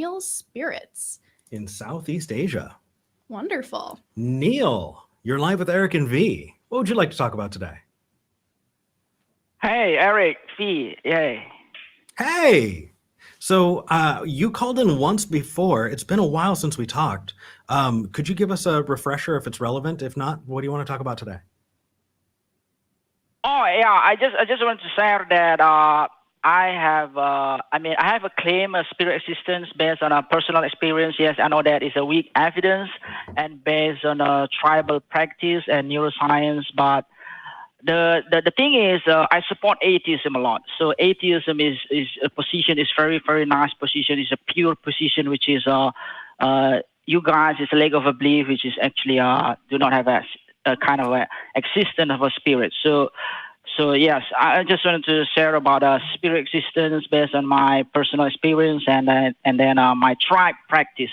colonial spirits in Southeast Asia. Wonderful. Neil, you're live with Eric and V. What would you like to talk about today? Hey, Eric, V, yay. Hey! So you called in once before. It's been a while since we talked. Could you give us a refresher if it's relevant? If not, what do you want to talk about today? Oh yeah, I just want to say that I have a claim of spirit existence based on a personal experience. Yes, I know that is a weak evidence and based on a tribal practice and neuroscience. But the thing is, I support atheism a lot. So atheism is a position, is very very nice position. It's a pure position, which is you guys is a lack of a belief, which is actually do not have a kind of a existence of a spirit. So yes, I just wanted to share about spirit existence based on my personal experience and then my tribe practice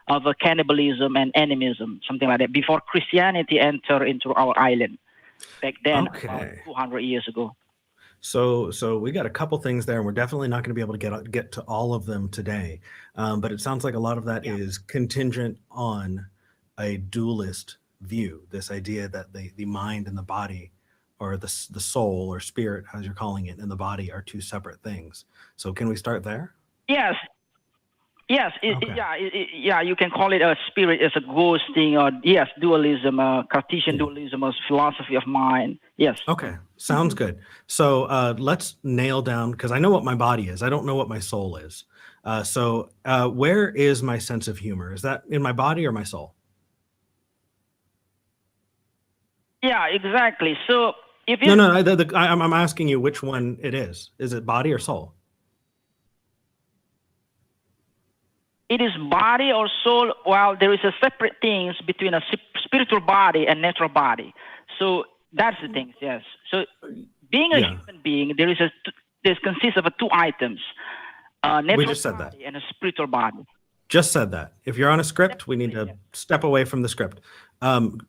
of cannibalism and animism, something like that, before Christianity entered into our island back then, about 200 years ago. So we got a couple things there, and we're definitely not going to be able to get to all of them today. But it sounds like a lot of that is contingent on a dualist view, this idea that the mind and the body, or the soul or spirit, as you're calling it, and the body are two separate things. So can we start there? Yes. You can call it a spirit as a ghost thing, or dualism, Cartesian dualism, or philosophy of mind. Yes. Okay, sounds good. So let's nail down, because I know what my body is. I don't know what my soul is. So where is my sense of humor? Is that in my body or my soul? Yeah, exactly. So if you I'm asking you which one it is. Is it body or soul? It is body or soul. Well, there is a separate things between a spiritual body and natural body. So that's the thing. Yes. So being a human being, this consists of two items: natural body and a spiritual body. Just said that. If you're on a script, we need to step away from the script.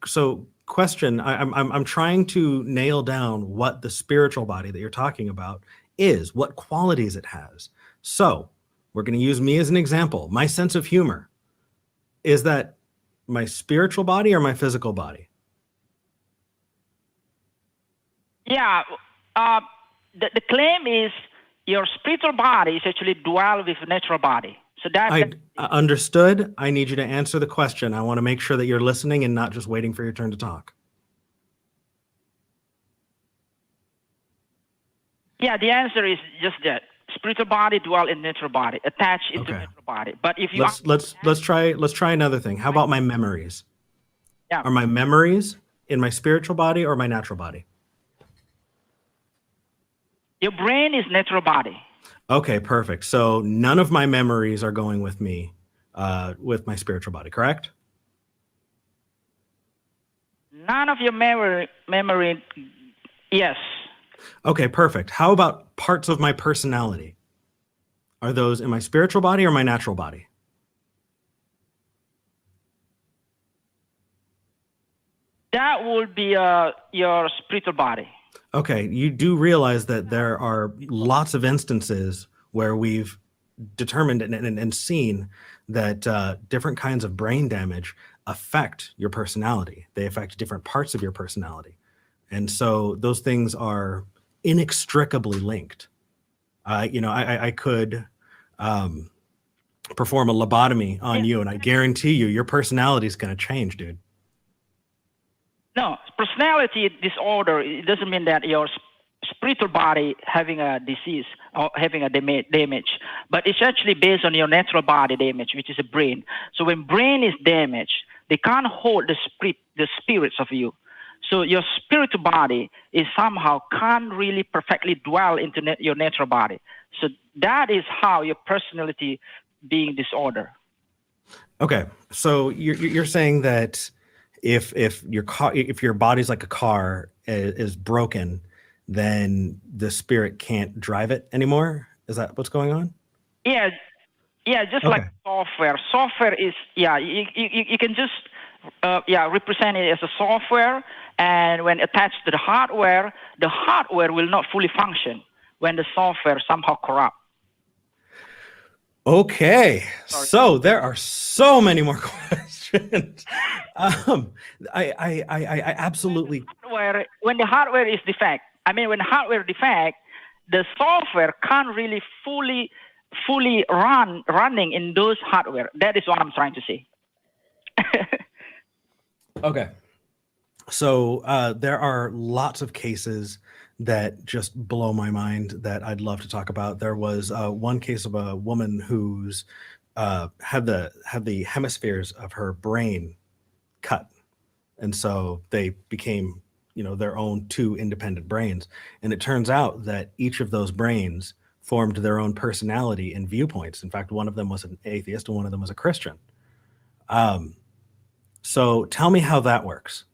So, question: I'm trying to nail down what the spiritual body that you're talking about is, what qualities it has. So we're going to use me as an example. My sense of humor, is that my spiritual body or my physical body? Yeah, the claim is your spiritual body is actually dual with natural body. So I understood. I need you to answer the question. I want to make sure that you're listening and not just waiting for your turn to talk. Yeah, the answer is just that. Spiritual body dwell in natural body, attached into natural body. But if you let's try another thing. How about my memories? Yeah. Are my memories in my spiritual body or my natural body? Your brain is natural body. Okay, perfect. So none of my memories are going with me, with my spiritual body, correct? None of your memory, yes. Okay, perfect. How about parts of my personality? Are those in my spiritual body or my natural body? That would be your spiritual body. Okay, you do realize that there are lots of instances where we've determined and seen that different kinds of brain damage affect your personality. They affect different parts of your personality. And so those things are inextricably linked. I could perform a lobotomy on you, and I guarantee you your personality is going to change, dude. No, personality disorder, it doesn't mean that your spiritual body having a disease or having a damage, but it's actually based on your natural body damage, which is the brain. So when brain is damaged, they can't hold the spirits of you. So your spiritual body is somehow can't really perfectly dwell into your natural body. So that is how your personality being disorder. Okay, so you're saying that if your body's like a car is broken, then the spirit can't drive it anymore? Is that what's going on? Yeah, just like software. Software is you can just represent it as a software, and when attached to the hardware will not fully function when the software somehow corrupt. Okay, Sorry. so there are so many more questions. I absolutely. When the hardware is defect, when hardware defect, the software can't really fully running in those hardware. That is what I'm trying to say. Okay. So there are lots of cases that just blow my mind that I'd love to talk about. There was one case of a woman who's had the hemispheres of her brain cut, and so they became, their own two independent brains. And it turns out that each of those brains formed their own personality and viewpoints. In fact, one of them was an atheist and one of them was a Christian. So tell me how that works.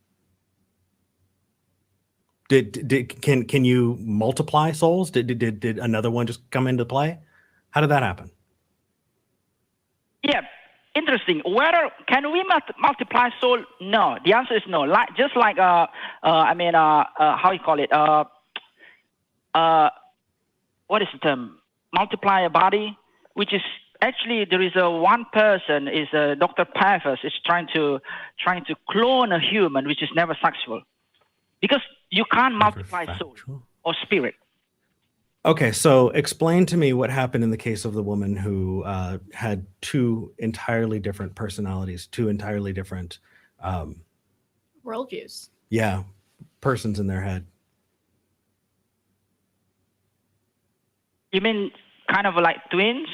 Can you multiply souls? Did another one just come into play? How did that happen? Yeah, interesting. Whether can we multiply soul? No, the answer is no. How you call it? What is the term? Multiply a body, which is actually there is one person is Dr. Pavers is trying to clone a human, which is never successful, because you can't multiply soul or spirit. Okay, so explain to me what happened in the case of the woman who had two entirely different personalities, two entirely different worldviews. Yeah, persons in their head. You mean kind of like twins?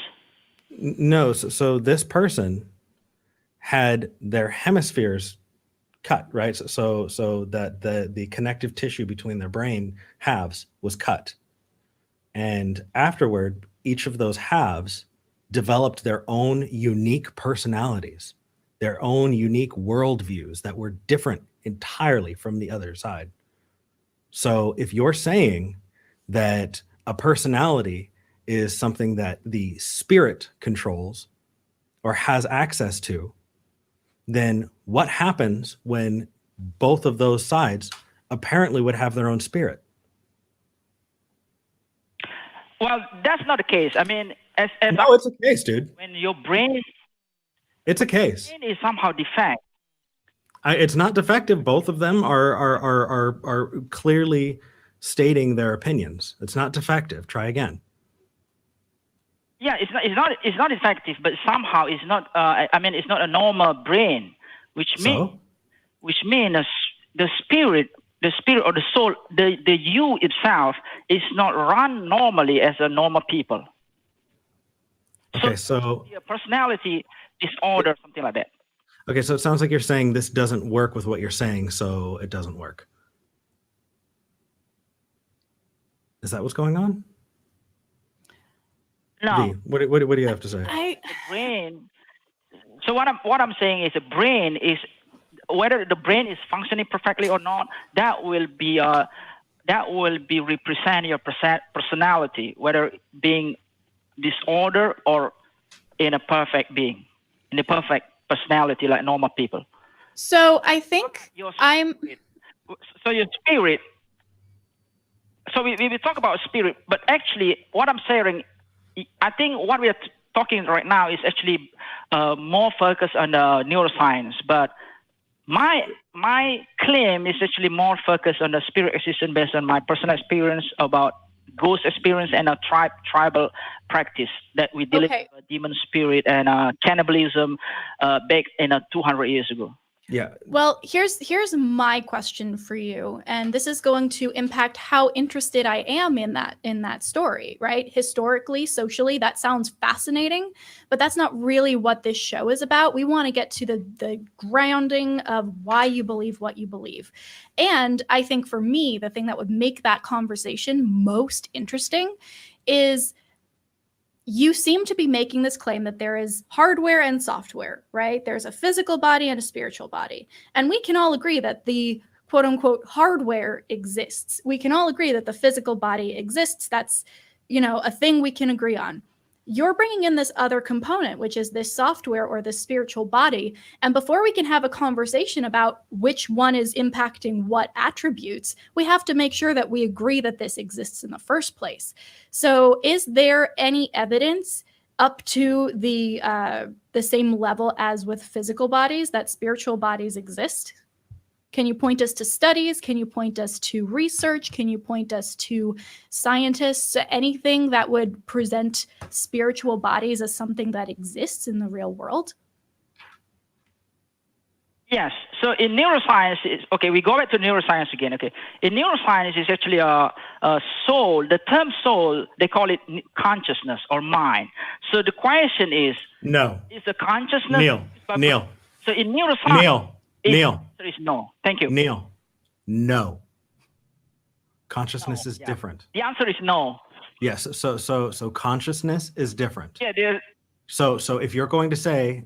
No, so this person had their hemispheres cut, right? So that the connective tissue between their brain halves was cut. And afterward, each of those halves developed their own unique personalities, their own unique worldviews that were different entirely from the other side. So if you're saying that a personality is something that the spirit controls or has access to, then what happens when both of those sides apparently would have their own spirit? Well, that's not the case. I mean, no, it's a case, dude. When your brain, it's a case. Brain is somehow defect. It's not defective. Both of them are clearly stating their opinions. It's not defective. Try again. Yeah, it's not effective, but somehow it's not. It's not a normal brain, which means the spirit or the soul, the you itself is not run normally as a normal people. Okay, so a personality disorder, something like that. Okay, so it sounds like you're saying this doesn't work with what you're saying, so it doesn't work. Is that what's going on? No. V, what do you have to say? The brain. So what I'm saying is the brain is, whether the brain is functioning perfectly or not, that will be represent your personality, whether being disorder or in a perfect being, in a perfect personality like normal people. So I think your spirit. So we talk about spirit, but actually what I'm saying, I think what we are talking right now is actually more focused on neuroscience, but my claim is actually more focused on the spirit existence based on my personal experience about ghost experience and a tribal practice that we deal with demon spirit and cannibalism back in 200 years ago. Yeah. Well, here's my question for you, and this is going to impact how interested I am in that story, right? Historically, socially, that sounds fascinating, but that's not really what this show is about. We want to get to the grounding of why you believe what you believe. And I think for me, the thing that would make that conversation most interesting is you seem to be making this claim that there is hardware and software, right? There's a physical body and a spiritual body. And we can all agree that the quote unquote hardware exists. We can all agree that the physical body exists. That's, a thing we can agree on. You're bringing in this other component, which is this software or the spiritual body. And before we can have a conversation about which one is impacting what attributes, we have to make sure that we agree that this exists in the first place. So is there any evidence up to the same level as with physical bodies, that spiritual bodies exist? Can you point us to studies? Can you point us to research? Can you point us to scientists? Anything that would present spiritual bodies as something that exists in the real world? Yes. So in neuroscience, we go back to neuroscience again. Okay. In neuroscience, it's actually a soul. The term soul, they call it consciousness or mind. So the question is, is the consciousness? Neil. So in neuroscience, Neil. The answer is no. Thank you. Neil. No. Consciousness is different. The answer is no. Yes. So consciousness is different. Yeah. So if you're going to say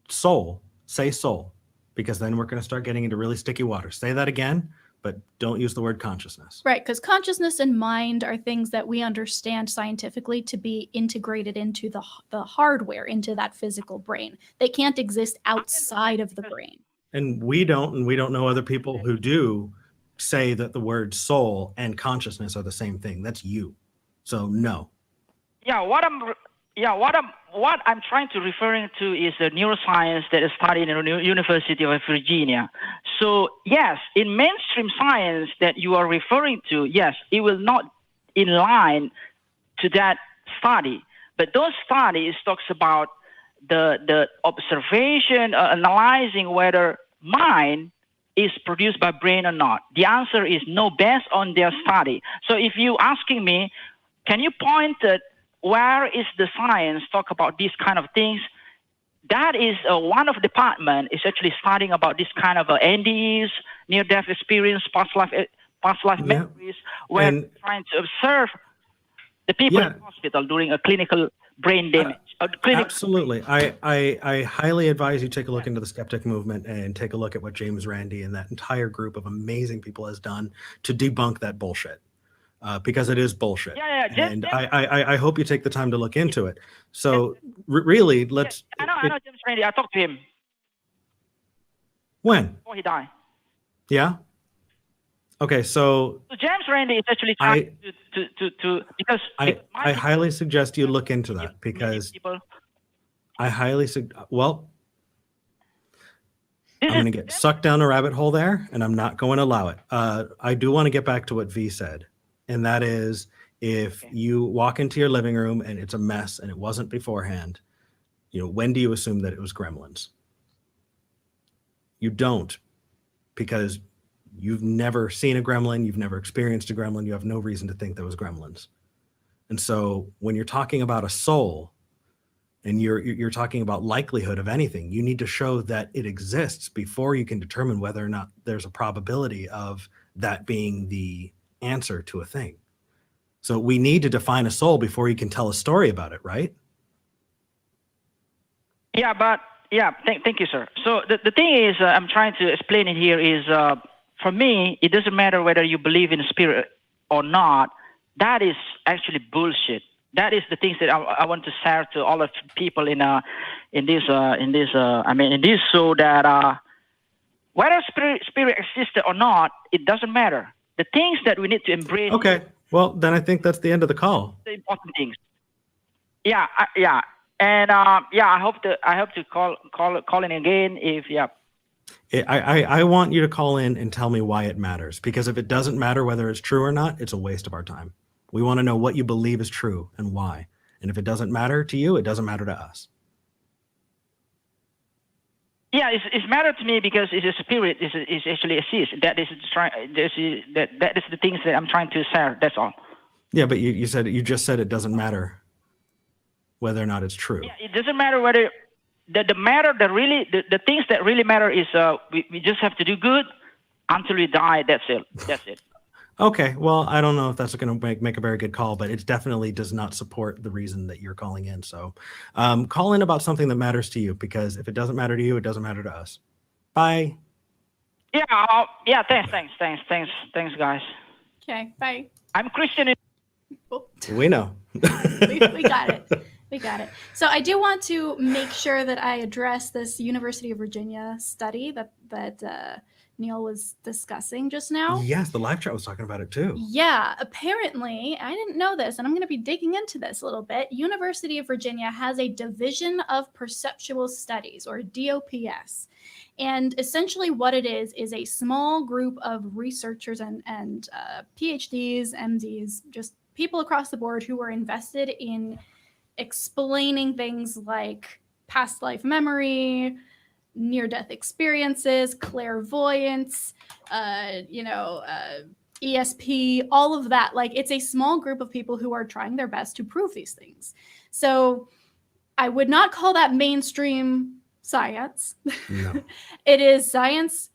soul, say soul, because then we're going to start getting into really sticky water. Say that again, but don't use the word consciousness. Right, because consciousness and mind are things that we understand scientifically to be integrated into the hardware, into that physical brain. They can't exist outside of the brain. And we don't know other people who do say that the word soul and consciousness are the same thing. That's you. So no. What I'm trying to referring to is the neuroscience that is studied in the University of Virginia. So yes, in mainstream science that you are referring to, yes, it will not in line to that study. But those studies talks about the observation, analyzing whether mind is produced by brain or not. The answer is no, based on their study. So if you asking me, can you point at where is the science talk about these kind of things? That is one of the department is actually studying about this kind of NDEs, near-death experience, past life memories, where and trying to observe the people in the hospital during a clinical brain damage. Absolutely. I highly advise you take a look into the skeptic movement and take a look at what James Randi and that entire group of amazing people has done to debunk that bullshit. Because it is bullshit. And I hope you take the time to look into it. So really, let's... I know James Randi. I talked to him. When? Before he died. Yeah? Okay, so James Randi is actually trying to because... I highly suggest you look into that because I highly... Well, I'm going to get sucked down a rabbit hole there, and I'm not going to allow it. I do want to get back to what V said. And that is, if you walk into your living room and it's a mess and it wasn't beforehand, when do you assume that it was gremlins? You don't, because you've never seen a gremlin, you've never experienced a gremlin, you have no reason to think there was gremlins. And so when you're talking about a soul and you're talking about likelihood of anything, you need to show that it exists before you can determine whether or not there's a probability of that being the answer to a thing. So we need to define a soul before you can tell a story about it, right? Thank you, sir. So the thing is, I'm trying to explain it here is, for me, it doesn't matter whether you believe in spirit or not. That is actually bullshit. That is the things that I want to share to all of people in this, so that whether spirit existed or not, it doesn't matter. The things that we need to embrace. Okay. Well, then I think that's the end of the call. The important things. And I hope to call in again if I want you to call in and tell me why it matters, because if it doesn't matter whether it's true or not, it's a waste of our time. We want to know what you believe is true and why. And if it doesn't matter to you, it doesn't matter to us. Yeah, it's matter to me because it's a spirit. Is actually exists. That is the things that I'm trying to share. That's all. Yeah, but you just said it doesn't matter whether or not it's true. Yeah, it doesn't matter whether the things that really matter is we just have to do good until we die. That's it. Okay, well, I don't know if that's going to make a very good call, but it definitely does not support the reason that you're calling in. So call in about something that matters to you, because if it doesn't matter to you, it doesn't matter to us. Bye. Yeah, thanks, guys. Okay, bye. I'm Christian. We know. we got it. We got it. So I do want to make sure that I address this University of Virginia study that Neil was discussing just now. Yes, the live chat was talking about it too. Yeah, apparently, I didn't know this, and I'm going to be digging into this a little bit. University of Virginia has a Division of Perceptual Studies, or DOPS. And essentially what it is a small group of researchers and PhDs, MDs, just people across the board who are invested in explaining things like past life memory, near-death experiences, clairvoyance, ESP, all of that. Like, it's a small group of people who are trying their best to prove these things. So I would not call that mainstream science. No. It is science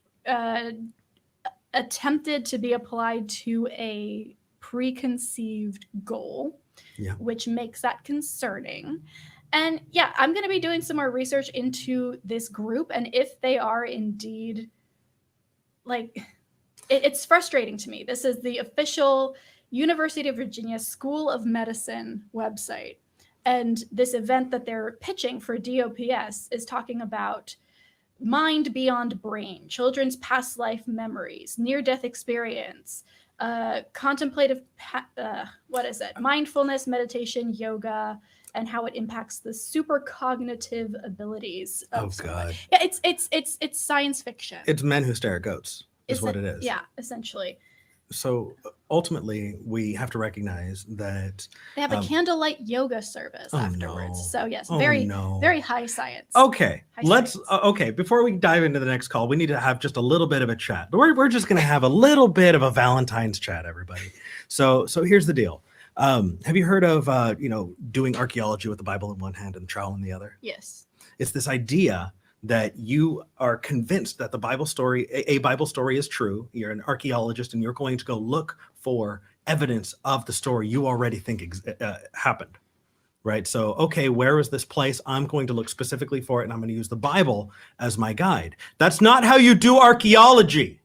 attempted to be applied to a preconceived goal, which makes that concerning. And yeah, I'm going to be doing some more research into this group, and if they are indeed, like, it's frustrating to me. This is the official University of Virginia School of Medicine website, and this event that they're pitching for DOPS is talking about mind beyond brain, children's past life memories, near-death experience, contemplative, mindfulness, meditation, yoga, and how it impacts the supercognitive abilities of someone. Yeah, it's science fiction. It's men who stare at goats is what it is. Yeah, essentially. So ultimately, we have to recognize that they have a candlelight yoga service afterwards. No. So yes, very high science. Okay, science. Okay. Before we dive into the next call, we need to have just a little bit of a chat. We're just going to have a little bit of a Valentine's chat, everybody. So here's the deal. Have you heard of doing archaeology with the Bible in one hand and trowel in the other? Yes. It's this idea that you are convinced that a Bible story is true. You're an archaeologist and you're going to go look for evidence of the story you already think happened, right? So, okay, where is this place? I'm going to look specifically for it, and I'm going to use the Bible as my guide. That's not how you do archaeology.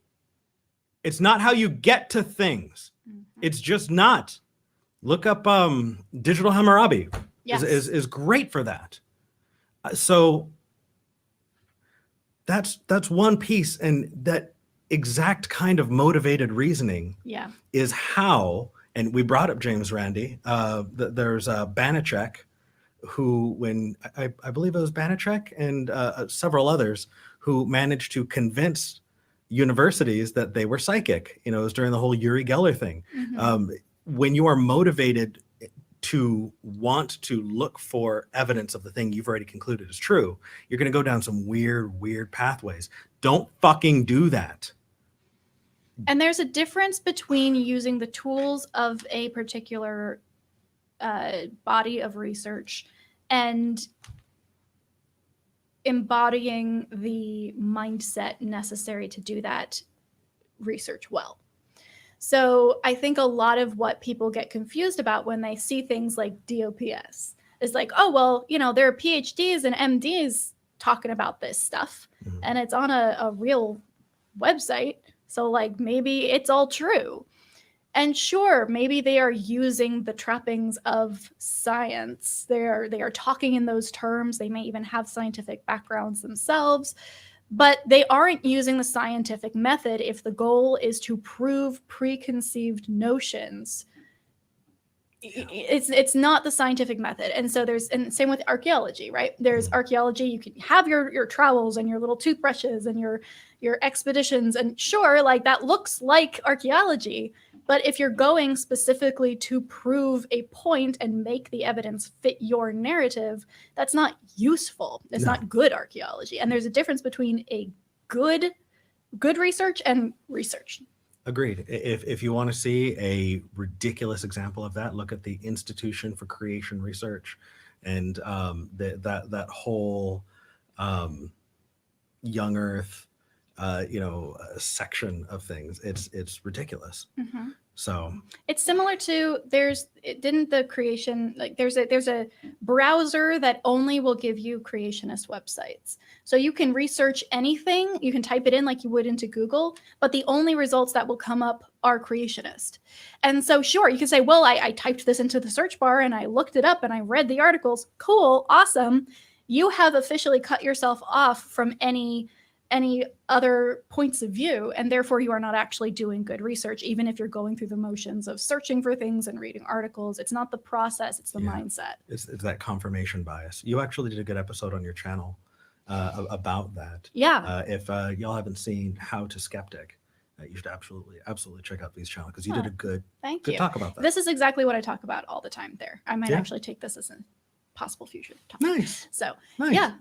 It's not how you get to things. Mm-hmm. It's just not. Look up Digital Hammurabi. Yes. is great for that. So that's one piece, and that exact kind of motivated reasoning is how, and we brought up James Randi. There's Banachek, who, when I believe it was Banachek and several others, who managed to convince universities that they were psychic. It was during the whole Uri Geller thing. Mm-hmm. When you are motivated to want to look for evidence of the thing you've already concluded is true, you're going to go down some weird pathways. Don't fucking do that. And there's a difference between using the tools of a particular body of research and embodying the mindset necessary to do that research well. So I think a lot of what people get confused about when they see things like DOPS is like, oh, well, there are PhDs and MDs talking about this stuff, mm-hmm. and it's on a real website. So like, maybe it's all true. And sure, maybe they are using the trappings of science. They are talking in those terms. They may even have scientific backgrounds themselves. But they aren't using the scientific method if the goal is to prove preconceived notions. It's not the scientific method. And so and same with archaeology, right? There's archaeology. You can have your trowels and your little toothbrushes and your expeditions. And sure, like, that looks like archaeology. But if you're going specifically to prove a point and make the evidence fit your narrative, that's not useful. It's not good archaeology. And there's a difference between a good research and research. Agreed. If you want to see a ridiculous example of that, look at the Institution for Creation Research and that whole young Earth section of things. It's ridiculous. Mm-hmm. So it's similar to there's a browser that only will give you creationist websites. So you can research anything, you can type it in like you would into Google, but the only results that will come up are creationist. And so sure, you can say, well, I typed this into the search bar and I looked it up and I read the articles. Cool, awesome. You have officially cut yourself off from any any other points of view, and therefore you are not actually doing good research, even if you're going through the motions of searching for things and reading articles. It's not the process, it's the mindset. It's that confirmation bias. You actually did a good episode on your channel about that. Yeah. If y'all haven't seen How to Skeptic, you should absolutely check out V's channel, because you did a good talk about that. This is exactly what I talk about all the time there. I might actually take this as a possible future topic. Nice. So Nice. yeah.